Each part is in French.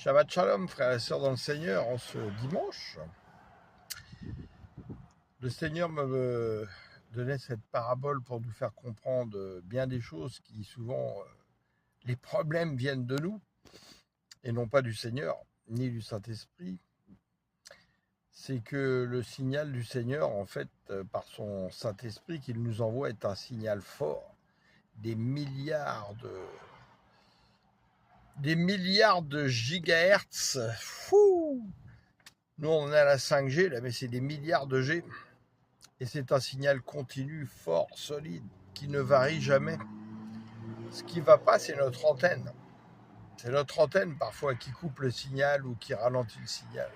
Shabbat Shalom, frères et sœurs dans le Seigneur, en ce dimanche. Le Seigneur me donnait cette parabole pour nous faire comprendre bien des choses qui souvent, les problèmes viennent de nous et non pas du Seigneur, ni du Saint-Esprit. C'est que le signal du Seigneur, en fait, par son Saint-Esprit qu'il nous envoie, est un signal fort. Des milliards de gigahertz. Fou! Nous, on est à la 5G, là, mais c'est des milliards de G. Et c'est un signal continu, fort, solide, qui ne varie jamais. Ce qui ne va pas, c'est notre antenne. C'est notre antenne, parfois, qui coupe le signal ou qui ralentit le signal.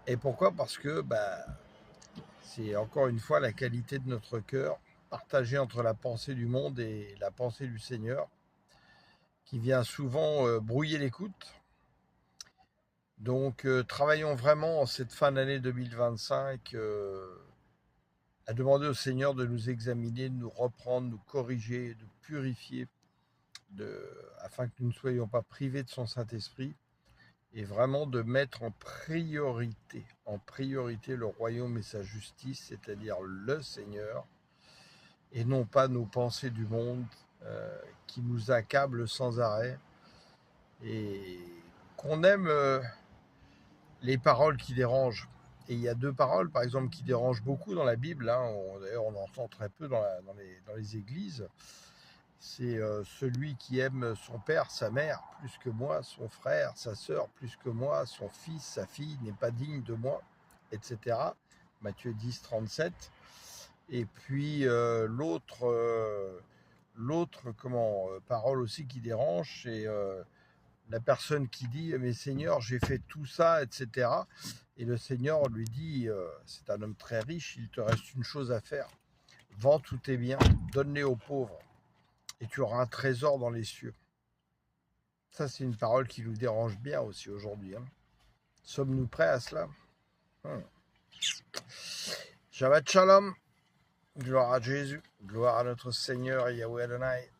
Et pourquoi ? Parce que c'est encore une fois la qualité de notre cœur, partagée entre la pensée du monde et la pensée du Seigneur, qui vient souvent brouiller l'écoute. Donc, travaillons vraiment en cette fin d'année 2025 à demander au Seigneur de nous examiner, de nous reprendre, de nous corriger, de purifier, afin que nous ne soyons pas privés de son Saint-Esprit, et vraiment de mettre en priorité le royaume et sa justice, c'est-à-dire le Seigneur, et non pas nos pensées du monde qui nous accablent sans arrêt, et qu'on aime les paroles qui dérangent. Et il y a deux paroles, par exemple, qui dérangent beaucoup dans la Bible. D'ailleurs, on en entend très peu dans les églises. C'est celui qui aime son père, sa mère, plus que moi, son frère, sa sœur, plus que moi, son fils, sa fille, n'est pas digne de moi, etc. Matthieu 10, 37. Et puis l'autre parole aussi qui dérange, c'est la personne qui dit « Mais Seigneur, j'ai fait tout ça, etc. » Et le Seigneur lui dit c'est un homme très riche, il te reste une chose à faire. Vends tous tes biens, donne-les aux pauvres, et tu auras un trésor dans les cieux. Ça, c'est une parole qui nous dérange bien aussi aujourd'hui. Sommes-nous prêts à cela ? Shabbat Shalom, gloire à Jésus, gloire à notre Seigneur Yahweh Adonai.